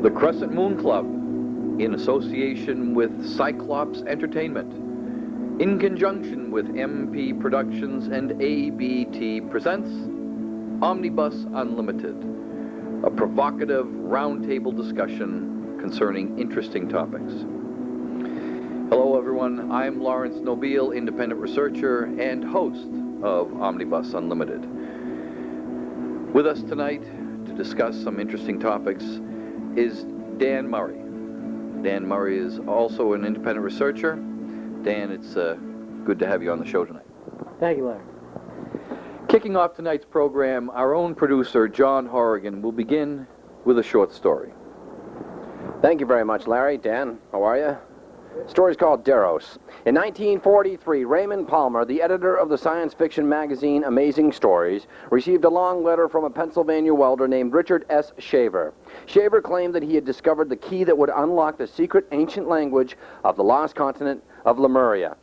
The Crescent Moon Club, in association with Cyclops Entertainment, in conjunction with MP Productions and ABT presents Omnibus Unlimited, a provocative roundtable discussion concerning interesting topics. Hello everyone, I'm Laurence, Nobile, independent researcher and host of Omnibus Unlimited. With us tonight to discuss some interesting topics is Dan Murray. Dan Murray is also an independent researcher. Dan, it's good to have you on the show tonight. Thank you, Larry. Kicking off tonight's program, our own producer, John Horrigan, will begin with a short story. Thank you very much, Larry. Dan, how are you? The story's called Deros. In 1943, Raymond Palmer, the editor of the science fiction magazine Amazing Stories, received a long letter from a Pennsylvania welder named Richard S. Shaver. Shaver claimed that he had discovered the key that would unlock the secret ancient language of the lost continent of Lemuria.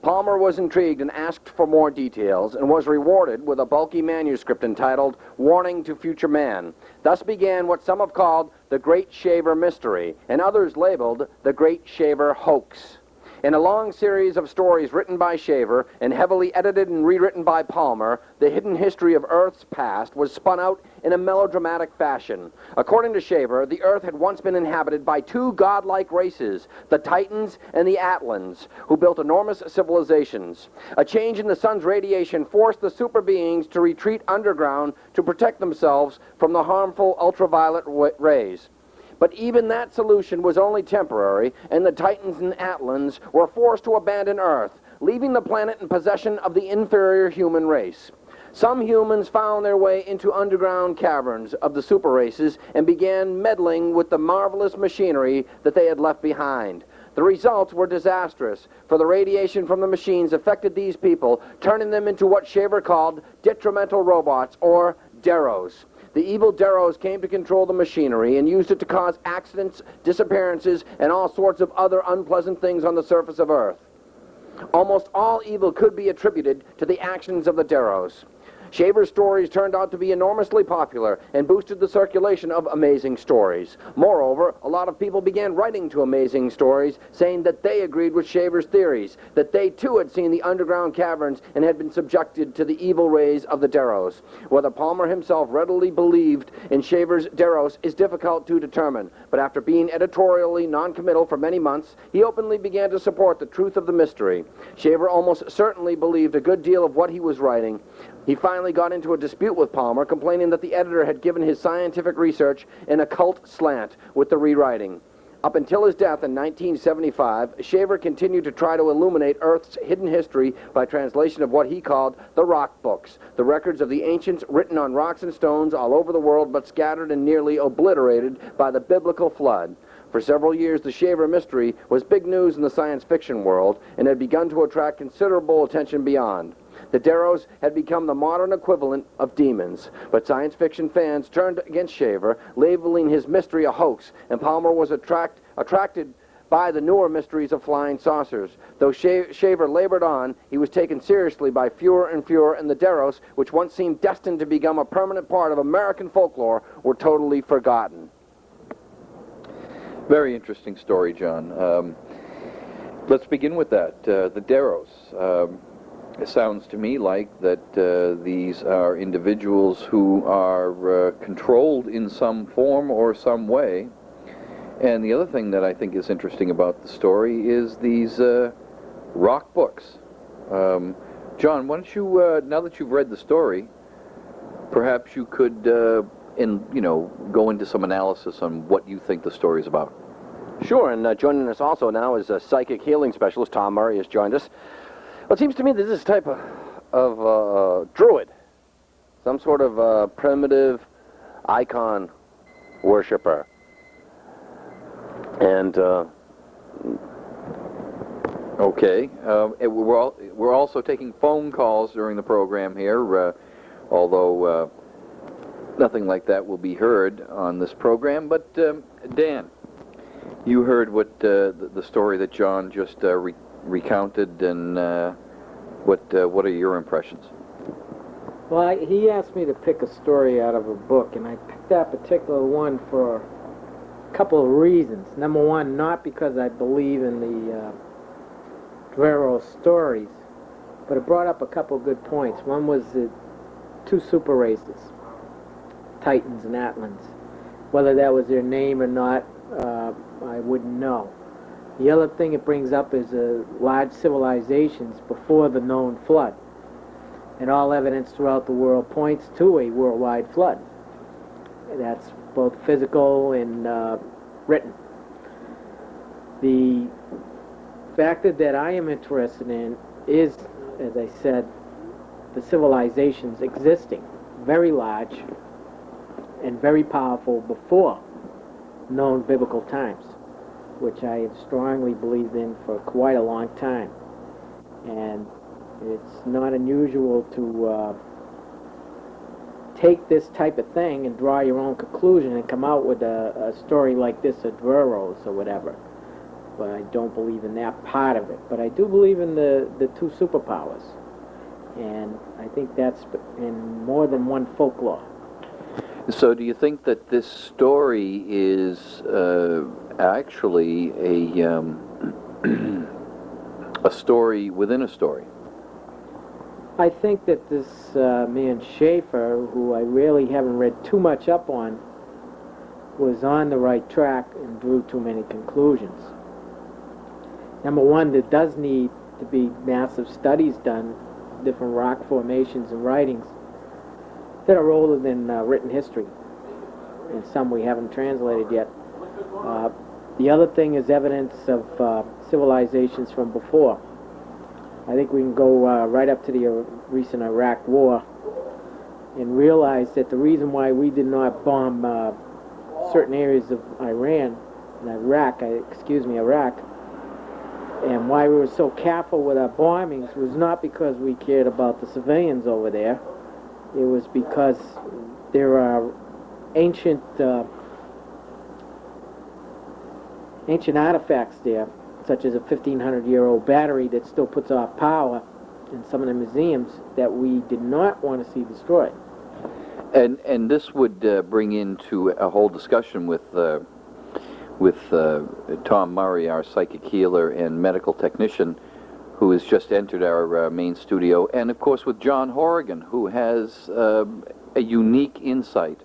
Palmer was intrigued and asked for more details and was rewarded with a bulky manuscript entitled Warning to Future Man. Thus began what some have called the Great Shaver Mystery and others labeled the Great Shaver Hoax. In a long series of stories written by Shaver and heavily edited and rewritten by Palmer, the hidden history of Earth's past was spun out in a melodramatic fashion. According to Shaver, the Earth had once been inhabited by two godlike races, the Titans and the Atlans, who built enormous civilizations. A change in the sun's radiation forced the super beings to retreat underground to protect themselves from the harmful ultraviolet rays. But even that solution was only temporary, and the Titans and Atlans were forced to abandon Earth, leaving the planet in possession of the inferior human race. Some humans found their way into underground caverns of the super races and began meddling with the marvelous machinery that they had left behind. The results were disastrous, for the radiation from the machines affected these people, turning them into what Shaver called detrimental robots, or Deros. The evil Deros came to control the machinery and used it to cause accidents, disappearances, and all sorts of other unpleasant things on the surface of Earth. Almost all evil could be attributed to the actions of the Deros. Shaver's stories turned out to be enormously popular and boosted the circulation of Amazing Stories. Moreover, a lot of people began writing to Amazing Stories, saying that they agreed with Shaver's theories, that they too had seen the underground caverns and had been subjected to the evil rays of the Deros. Whether Palmer himself readily believed in Shaver's Deros is difficult to determine, but after being editorially non-committal for many months, he openly began to support the truth of the mystery. Shaver almost certainly believed a good deal of what he was writing. He finally got into a dispute with Palmer, complaining that the editor had given his scientific research an occult slant with the rewriting. Up until his death in 1975, Shaver continued to try to illuminate Earth's hidden history by translation of what he called the rock books, the records of the ancients written on rocks and stones all over the world but scattered and nearly obliterated by the biblical flood. For several years, the Shaver mystery was big news in the science fiction world and had begun to attract considerable attention beyond. The Deros had become the modern equivalent of demons, but science fiction fans turned against Shaver, labeling his mystery a hoax, and Palmer was attracted by the newer mysteries of flying saucers. Though Shaver labored on, he was taken seriously by fewer and fewer, and the Deros, which once seemed destined to become a permanent part of American folklore, were totally forgotten. Very interesting story, John. Let's begin with that. The Deros. It sounds to me like that these are individuals who are controlled in some form or some way. And the other thing that I think is interesting about the story is these rock books. John, why don't you, now that you've read the story, perhaps you could, go into some analysis on what you think the story is about. Sure, and joining us also now is a psychic healing specialist. Tom Murray has joined us. Well, it seems to me that this type of druid, some sort of primitive icon worshiper. And okay, we're also taking phone calls during the program here, although nothing like that will be heard on this program. But Dan, you heard what the story that John just recounted, and what are your impressions? Well, he asked me to pick a story out of a book, and I picked that particular one for couple of reasons. Number one, not because I believe in the Deros stories, but it brought up a couple of good points. One was the two super races, Titans and Atlans. Whether that was their name or not, I wouldn't know. The other thing it brings up is large civilizations before the known flood. And all evidence throughout the world points to a worldwide flood. That's both physical and written. The factor that I am interested in is, as I said, the civilizations existing, very large and very powerful before known biblical times, which I have strongly believed in for quite a long time. And it's not unusual to take this type of thing and draw your own conclusion and come out with a story like this, a Deros or whatever. But I don't believe in that part of it. But I do believe in the two superpowers. And I think that's in more than one folklore. So do you think that this story is actually a story within a story? I think that this man Schaefer, who I really haven't read too much up on, was on the right track and drew too many conclusions. Number one, there does need to be massive studies done, different rock formations and writings that are older than written history, and some we haven't translated yet. The other thing is evidence of civilizations from before. I think we can go right up to the recent Iraq War and realize that the reason why we did not bomb certain areas of Iraq, and why we were so careful with our bombings was not because we cared about the civilians over there. It was because there are ancient artifacts there, such as a 1,500-year-old battery that still puts off power in some of the museums that we did not want to see destroyed. And this would bring into a whole discussion with Tom Murray, our psychic healer and medical technician, who has just entered our main studio, and of course with John Horrigan, who has a unique insight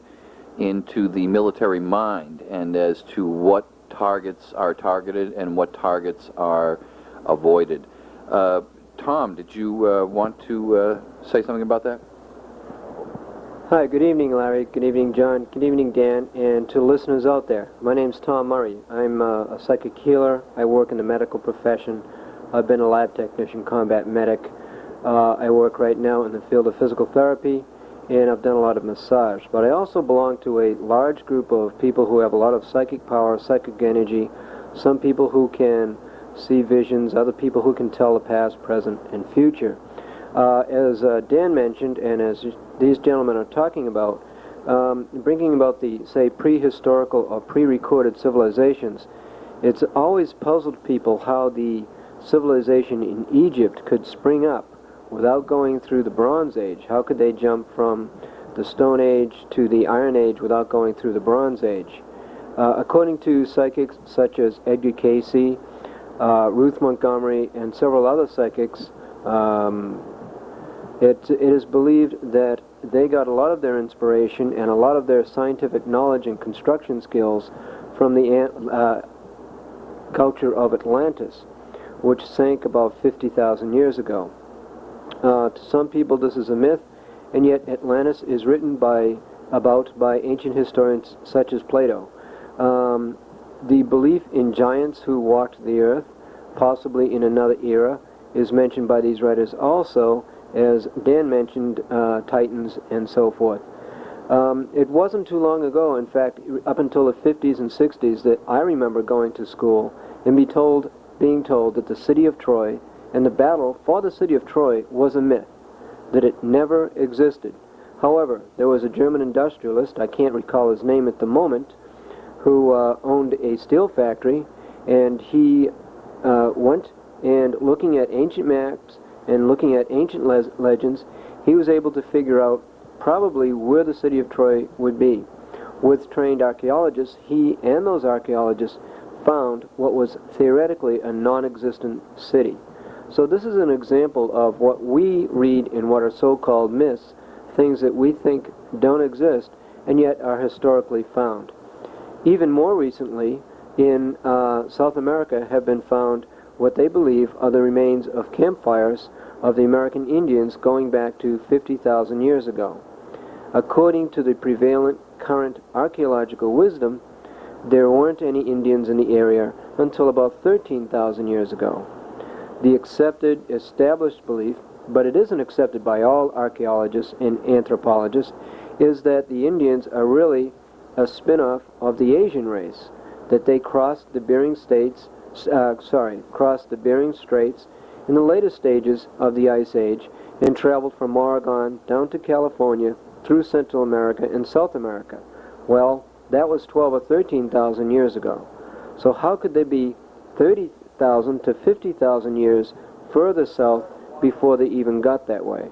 into the military mind and as to what targets are targeted and what targets are avoided. Tom, did you want to say something about that? Hi, good evening, Larry. Good evening, John. Good evening, Dan, and to listeners out there. My name's Tom Murray. I'm a psychic healer. I work in the medical profession. I've been a lab technician, combat medic. I work right now in the field of physical therapy, and I've done a lot of massage. But I also belong to a large group of people who have a lot of psychic power, psychic energy, some people who can see visions, other people who can tell the past, present, and future. As Dan mentioned, and as these gentlemen are talking about, bringing about the, say, prehistorical or pre-recorded civilizations, it's always puzzled people how the civilization in Egypt could spring up without going through the Bronze Age. How could they jump from the Stone Age to the Iron Age without going through the Bronze Age? According to psychics such as Edgar Cayce, Ruth Montgomery, and several other psychics, it is believed that they got a lot of their inspiration and a lot of their scientific knowledge and construction skills from the culture of Atlantis, which sank about 50,000 years ago. To some people this is a myth, and yet Atlantis is written about by ancient historians such as Plato. The belief in giants who walked the earth, possibly in another era, is mentioned by these writers also, as Dan mentioned, Titans and so forth. It wasn't too long ago, in fact, up until the 50s and 60s, that I remember going to school and being told that the city of Troy and the battle for the city of Troy was a myth, that it never existed. However, there was a German industrialist, I can't recall his name at the moment, who owned a steel factory, and he went and looking at ancient maps and looking at ancient legends, he was able to figure out probably where the city of Troy would be. With trained archaeologists, he and those archaeologists found what was theoretically a non-existent city. So this is an example of what we read in what are so-called myths, things that we think don't exist and yet are historically found. Even more recently, in South America have been found what they believe are the remains of campfires of the American Indians going back to 50,000 years ago. According to the prevalent current archaeological wisdom, there weren't any Indians in the area until about 13,000 years ago. The accepted, established belief, but it isn't accepted by all archaeologists and anthropologists, is that the Indians are really a spin-off of the Asian race, that they crossed the Bering Straits in the later stages of the Ice Age and traveled from Oregon down to California through Central America and South America. Well, that was 12 or 13,000 years ago. So how could they be 30,000 to 50,000 years further south before they even got that way?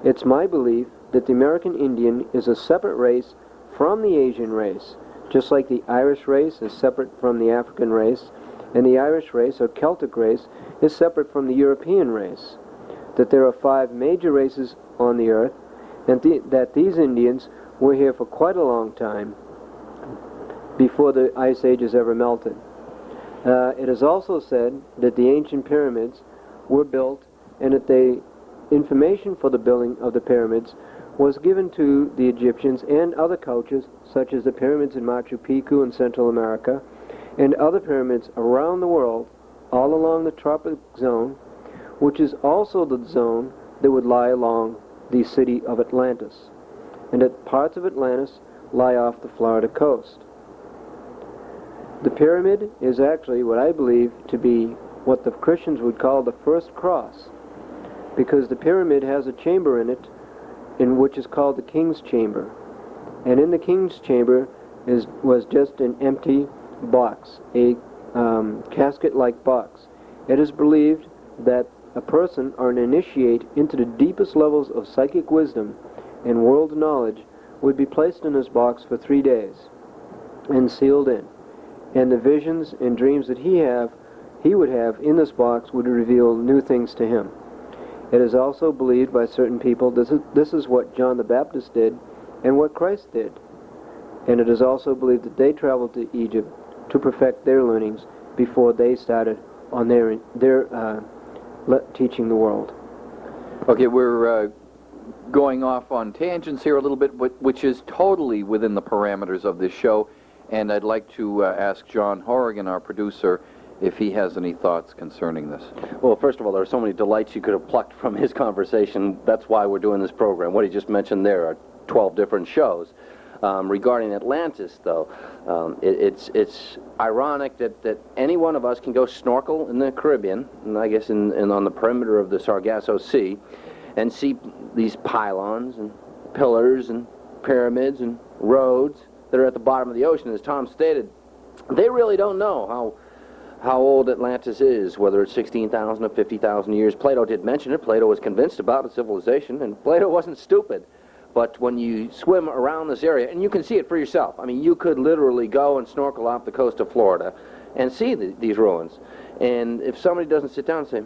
It's my belief that the American Indian is a separate race from the Asian race, just like the Irish race is separate from the African race, and the Irish race or Celtic race is separate from the European race. That there are 5 major races on the earth, and that these Indians were here for quite a long time before the Ice Ages ever melted. It is also said that the ancient pyramids were built and that the information for the building of the pyramids was given to the Egyptians and other cultures, such as the pyramids in Machu Picchu in Central America, and other pyramids around the world, all along the tropic zone, which is also the zone that would lie along the city of Atlantis, and that parts of Atlantis lie off the Florida coast. The pyramid is actually what I believe to be what the Christians would call the first cross, because the pyramid has a chamber in it in which is called the King's Chamber. And in the King's Chamber was just an empty box, a casket-like box. It is believed that a person or an initiate into the deepest levels of psychic wisdom and world knowledge would be placed in this box for 3 days and sealed in. And the visions and dreams that he would have in this box would reveal new things to him. It is also believed by certain people this is what John the Baptist did and what Christ did. And it is also believed that they traveled to Egypt to perfect their learnings before they started on their teaching the world. Okay, we're going off on tangents here a little bit, which is totally within the parameters of this show, and I'd like to ask John Horrigan, our producer, if he has any thoughts concerning this. Well, first of all, there are so many delights you could have plucked from his conversation. That's why we're doing this program. What he just mentioned there are 12 different shows. Regarding Atlantis, though, it's ironic that any one of us can go snorkel in the Caribbean, and I guess on the perimeter of the Sargasso Sea, and see these pylons and pillars and pyramids and roads that are at the bottom of the ocean. As Tom stated, they really don't know how old Atlantis is, whether it's 16,000 or 50,000 years. Plato did mention it. Plato was convinced about a civilization, and Plato wasn't stupid. But when you swim around this area, and you can see it for yourself, I mean, you could literally go and snorkel off the coast of Florida and see these ruins. And if somebody doesn't sit down and say,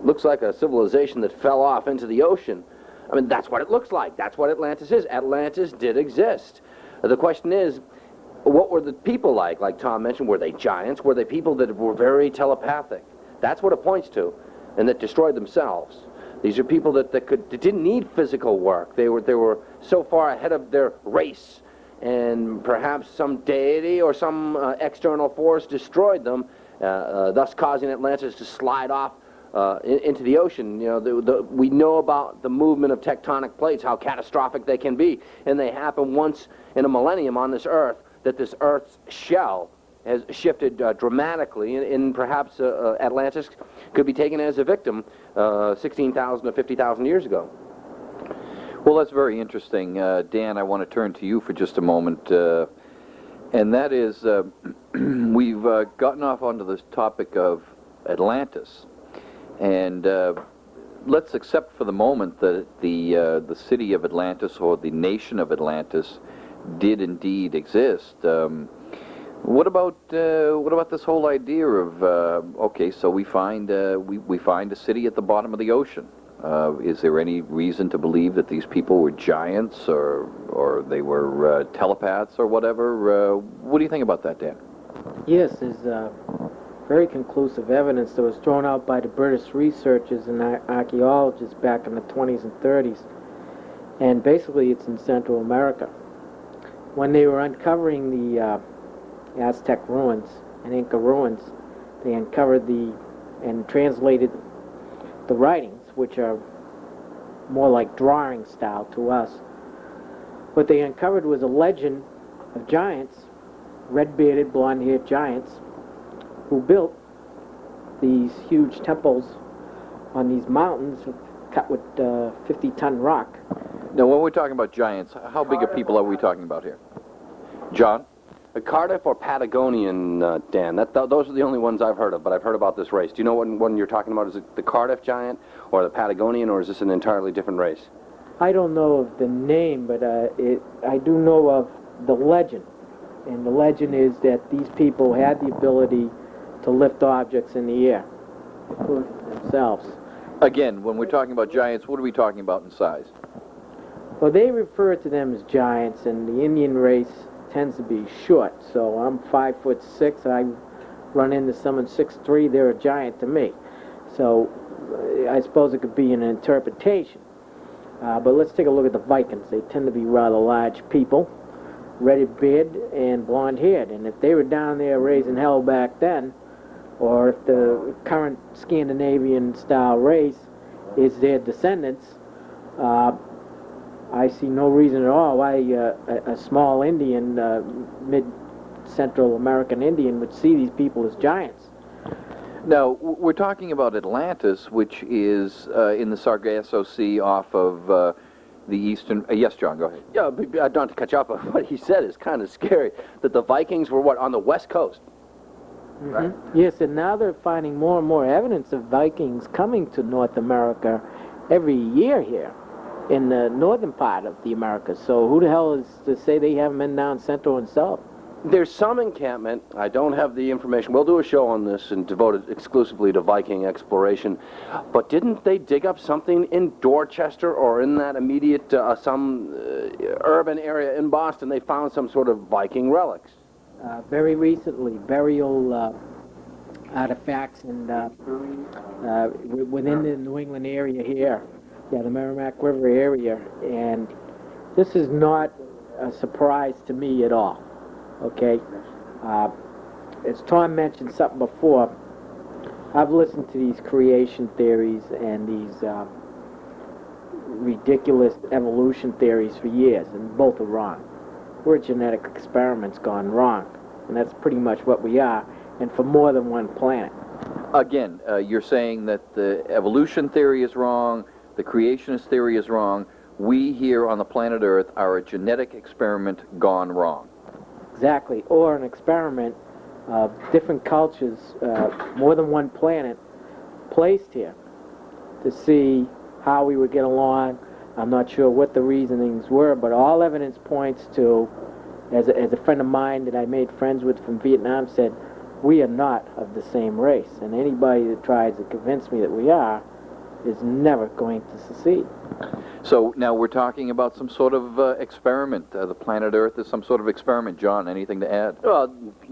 looks like a civilization that fell off into the ocean, I mean, that's what it looks like. That's what Atlantis is. Atlantis did exist. The question is, what were the people like? Like Tom mentioned, were they giants? Were they people that were very telepathic? That's what it points to, and that destroyed themselves. These are people that didn't need physical work. They were so far ahead of their race, and perhaps some deity or some external force destroyed them, thus causing Atlantis to slide off into the ocean. You know, we know about the movement of tectonic plates, how catastrophic they can be, and they happen once in a millennium on this Earth. That this Earth's shell has shifted dramatically, and perhaps Atlantis could be taken as a victim 16,000 to 50,000 years ago. Well, that's very interesting. Dan, I want to turn to you for just a moment, and that is, we've gotten off onto this topic of Atlantis, and let's accept for the moment that the city of Atlantis, or the nation of Atlantis, did indeed exist. What about this whole idea of okay, so we find a city at the bottom of the ocean. Is there any reason to believe that these people were giants or they were telepaths or whatever? What do you think about that, Dan? Yes, there's very conclusive evidence that was thrown out by the British researchers and archaeologists back in the 20s and 30s. And basically it's in Central America. When they were uncovering the Aztec ruins and Inca ruins, they uncovered and translated the writings, which are more like drawing style to us. What they uncovered was a legend of giants, red-bearded, blonde-haired giants, who built these huge temples on these mountains cut with 50-ton rock. Now, when we're talking about giants, how big of people are we talking about here? John? Cardiff or Patagonian, Dan? Those are the only ones I've heard of, but I've heard about this race. Do you know what one you're talking about? Is it the Cardiff giant or the Patagonian, or is this an entirely different race? I don't know of the name, but I do know of the legend. And the legend is that these people had the ability to lift objects in the air, including themselves. Again, when we're talking about giants, what are we talking about in size? Well, they refer to them as giants, and the Indian race tends to be short. So I'm 5'6". I run into someone 6'3", they're a giant to me. So I suppose it could be an interpretation. But let's take a look at the Vikings. They tend to be rather large people, red-bearded and blonde-haired. And if they were down there raising hell back then, or if the current Scandinavian-style race is their descendants, I see no reason at all why a small Indian, mid-Central American Indian, would see these people as giants. Now, we're talking about Atlantis, which is in the Sargasso Sea off of the eastern... yes, John, go ahead. Yeah, not to catch up on what he said is kind of scary, that the Vikings were, on the west coast? Mm-hmm. Right. Yes, and now they're finding more and more evidence of Vikings coming to North America every year here in the northern part of the Americas. So who the hell is to say they haven't been down Central and South? There's some encampment. I don't have the information. We'll do a show on this and devote it exclusively to Viking exploration. But didn't they dig up something in Dorchester or in that immediate, some urban area in Boston? They found some sort of Viking relics. Very recently, burial artifacts and within the New England area here, the Merrimack River area, and this is not a surprise to me at all. Okay, as Tom mentioned something before, I've listened to these creation theories and these ridiculous evolution theories for years, and both are wrong. We're genetic experiments gone wrong, and that's pretty much what we are, and for more than one planet. Again, you're saying that the evolution theory is wrong, the creationist theory is wrong. We here on the planet Earth are a genetic experiment gone wrong. Exactly, or an experiment of different cultures, more than one planet, placed here to see how we would get along. I'm not sure what the reasonings were, but all evidence points to, as a friend of mine that I made friends with from Vietnam said, we are not of the same race, and anybody that tries to convince me that we are is never going to succeed. So now we're talking about some sort of experiment. The planet Earth is some sort of experiment. John, anything to add? Well,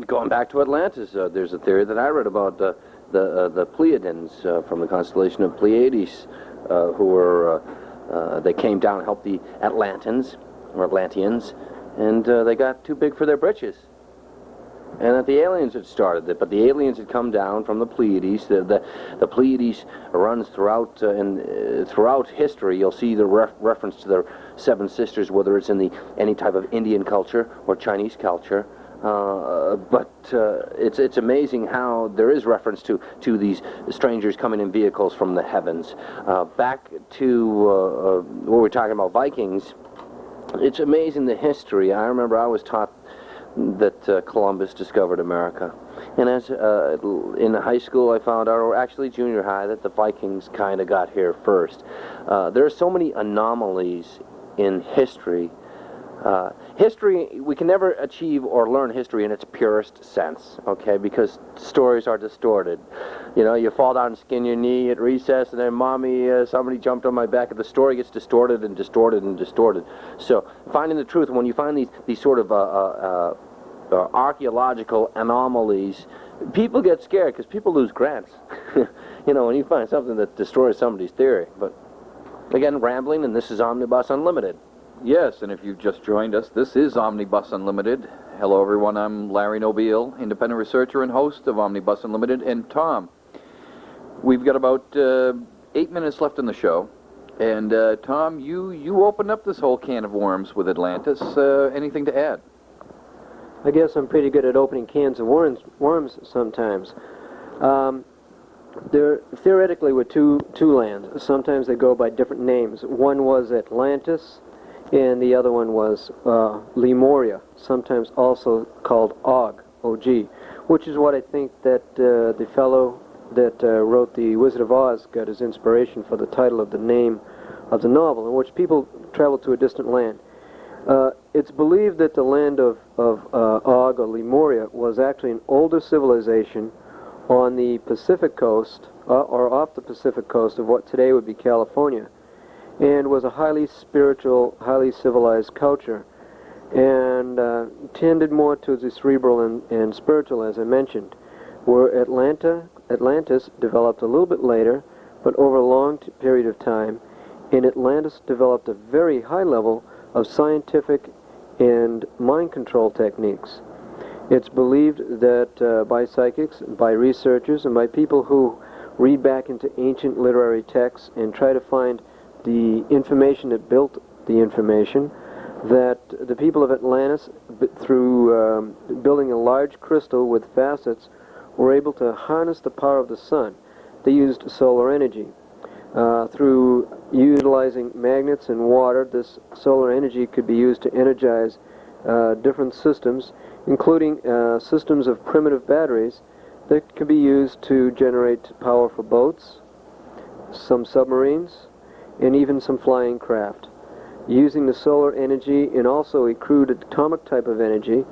going back to Atlantis, there's a theory that I read about the Pleiadians from the constellation of Pleiades, who were they came down and helped the Atlanteans, and they got too big for their britches. And that the aliens had started it, but the aliens had come down from the Pleiades. The Pleiades runs throughout throughout history. You'll see the reference to the seven sisters, whether it's in any type of Indian culture or Chinese culture. But it's amazing how there is reference to these strangers coming in vehicles from the heavens. Back to what we're talking about, Vikings. It's amazing the history. I remember I was taught that Columbus discovered America. And as in high school I found out, or actually junior high, that the Vikings kind of got here first. There are so many anomalies in history History, we can never achieve or learn history in its purest sense, okay, because stories are distorted. You know, you fall down and skin your knee at recess, and then, Mommy, somebody jumped on my back, and the story gets distorted and distorted and distorted. So, finding the truth, when you find these sort of archaeological anomalies, people get scared, because people lose grants. You know, when you find something that destroys somebody's theory. But, again, rambling, and this is Omnibus Unlimited. Yes, and if you've just joined us, this is Omnibus Unlimited. Hello, everyone. I'm Larry Nobile, independent researcher and host of Omnibus Unlimited. And Tom, we've got about 8 minutes left in the show. And Tom, you opened up this whole can of worms with Atlantis. Anything to add? I guess I'm pretty good at opening cans of worms sometimes. There theoretically were two lands. Sometimes they go by different names. One was Atlantis, and the other one was Lemuria, sometimes also called Og, O-G, which is what I think that the fellow that wrote The Wizard of Oz got his inspiration for the title of the name of the novel, in which people travel to a distant land. It's believed that the land of Og, or Lemuria, was actually an older civilization on the Pacific coast, or off the Pacific coast of what today would be California, and was a highly spiritual, highly civilized culture, and tended more to the cerebral and spiritual, as I mentioned, where Atlantis developed a little bit later, but over a long period of time, and Atlantis developed a very high level of scientific and mind control techniques. It's believed that by psychics, by researchers, and by people who read back into ancient literary texts and try to find the information that built the information, that the people of Atlantis, through building a large crystal with facets, were able to harness the power of the sun. They used solar energy. Through utilizing magnets and water, this solar energy could be used to energize different systems, including systems of primitive batteries that could be used to generate power for boats, some submarines, and even some flying craft. Using the solar energy and also a crude atomic type of energy,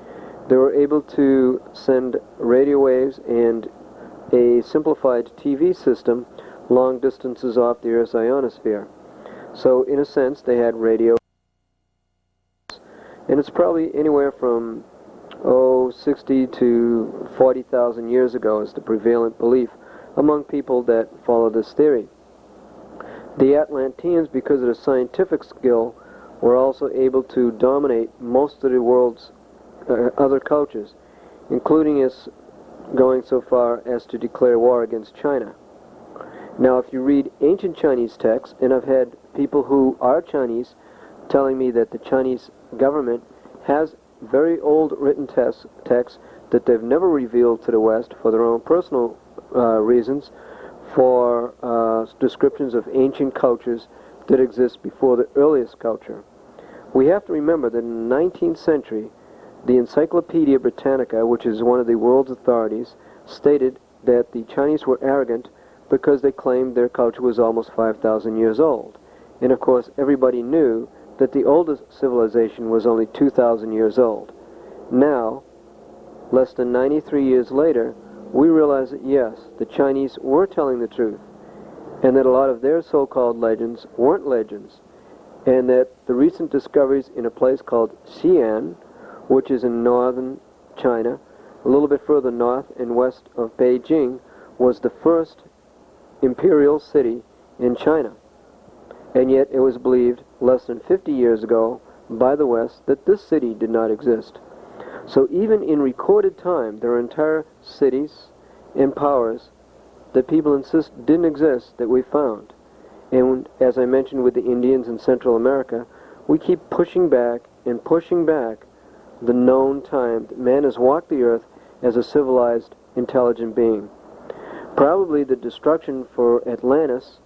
they were able to send radio waves and a simplified TV system long distances off the Earth's ionosphere. So in a sense, they had radio, and it's probably anywhere from 60 to 40,000 years ago is the prevalent belief among people that follow this theory. The Atlanteans, because of their scientific skill, were also able to dominate most of the world's other cultures, including us going so far as to declare war against China. Now, if you read ancient Chinese texts, and I've had people who are Chinese telling me that the Chinese government has very old written texts that they've never revealed to the West for their own personal reasons, for descriptions of ancient cultures that exist before the earliest culture. We have to remember that in the 19th century, the Encyclopedia Britannica, which is one of the world's authorities, stated that the Chinese were arrogant because they claimed their culture was almost 5,000 years old. And of course, everybody knew that the oldest civilization was only 2,000 years old. Now, less than 93 years later, we realize that yes, the Chinese were telling the truth, and that a lot of their so-called legends weren't legends, and that the recent discoveries in a place called Xi'an, which is in northern China, a little bit further north and west of Beijing, was the first imperial city in China. And yet it was believed less than 50 years ago by the West that this city did not exist. So even in recorded time, there are entire cities and powers that people insist didn't exist that we found. And as I mentioned with the Indians in Central America, we keep pushing back and pushing back the known time that man has walked the earth as a civilized, intelligent being. Probably the destruction for Atlantis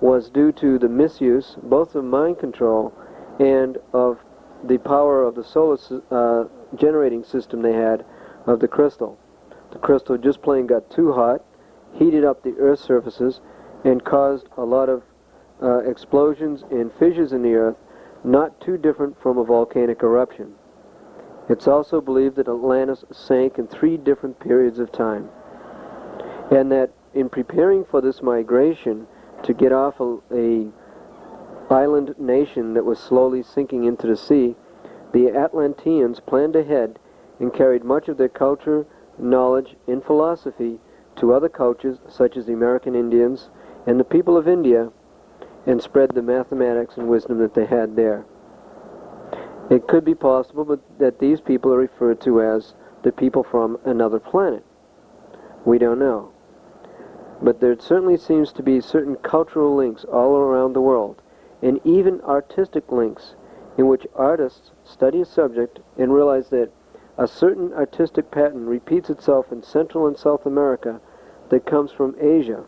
was due to the misuse both of mind control and of the power of the solar generating system they had of the crystal. The crystal just plain got too hot, heated up the Earth's surfaces, and caused a lot of explosions and fissures in the Earth not too different from a volcanic eruption. It's also believed that Atlantis sank in 3 different periods of time, and that in preparing for this migration to get off a island nation that was slowly sinking into the sea, the Atlanteans planned ahead and carried much of their culture, knowledge, and philosophy to other cultures such as the American Indians and the people of India, and spread the mathematics and wisdom that they had there. It could be possible that these people are referred to as the people from another planet. We don't know. But there certainly seems to be certain cultural links all around the world, and even artistic links, in which artists study a subject and realize that a certain artistic pattern repeats itself in Central and South America that comes from Asia.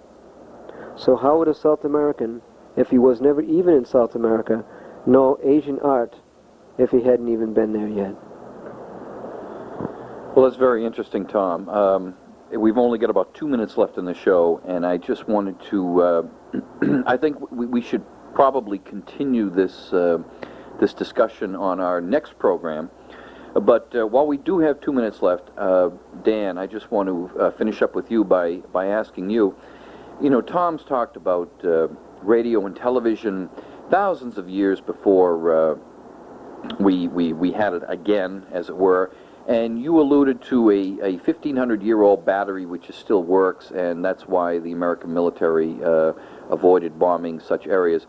So how would a South American, if he was never even in South America, know Asian art if he hadn't even been there yet? Well, that's very interesting, Tom. We've only got about 2 minutes left in the show, and I just wanted to, I think we should probably continue this discussion on our next program. But while we do have 2 minutes left, Dan, I just want to finish up with you by asking you, Tom's talked about radio and television thousands of years before we had it again, as it were, and you alluded to a 1,500-year-old battery which still works, and that's why the American military avoided bombing such areas.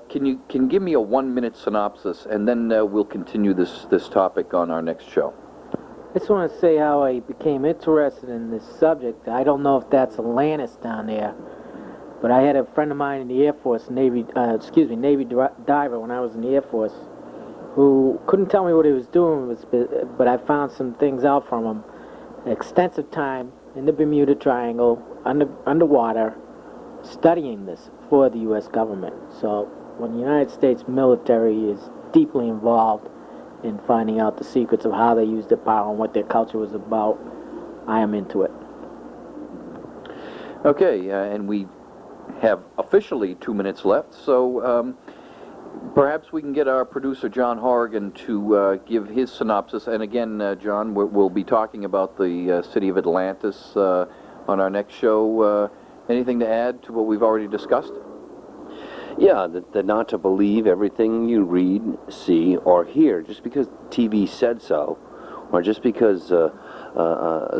Can you give me a 1-minute synopsis, and then we'll continue this topic on our next show? I just want to say how I became interested in this subject. I don't know if that's Atlantis down there, but I had a friend of mine in the Air Force, Navy diver when I was in the Air Force, who couldn't tell me what he was doing, but I found some things out from him. Extensive time in the Bermuda Triangle, underwater, studying this for the U.S. government. So when the United States military is deeply involved in finding out the secrets of how they used their power and what their culture was about, I am into it. Okay, and we have officially 2 minutes left, so perhaps we can get our producer, John Horrigan, to give his synopsis. And again, John, we'll be talking about the city of Atlantis on our next show. Anything to add to what we've already discussed? Yeah, that not to believe everything you read, see, or hear just because TV said so, or just because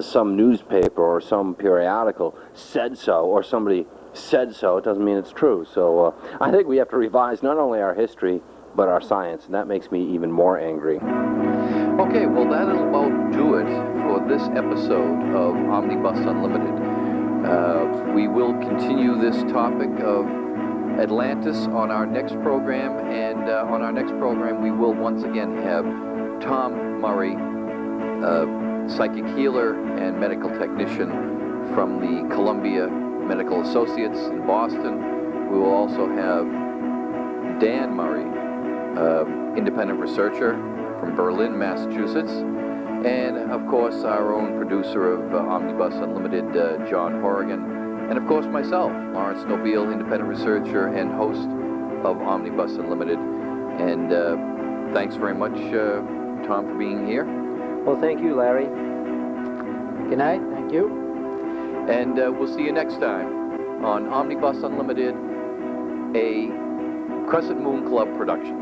some newspaper or some periodical said so, or somebody said so, it doesn't mean it's true. So I think we have to revise not only our history, but our science, and that makes me even more angry. Okay, well, that'll about do it for this episode of Omnibus Unlimited. We will continue this topic of Atlantis on our next program, and on our next program we will once again have Tom Murray, psychic healer and medical technician from the Columbia Medical Associates in Boston. We will also have Dan Murray, independent researcher from Berlin, Massachusetts, and of course our own producer of Omnibus Unlimited, John Horrigan, and of course myself, Laurence Nobile, independent researcher and host of Omnibus Unlimited. And thanks very much, Tom, for being here. Well, thank you, Larry. Good night. Thank you. And we'll see you next time on Omnibus Unlimited, a Crescent Moon Club production.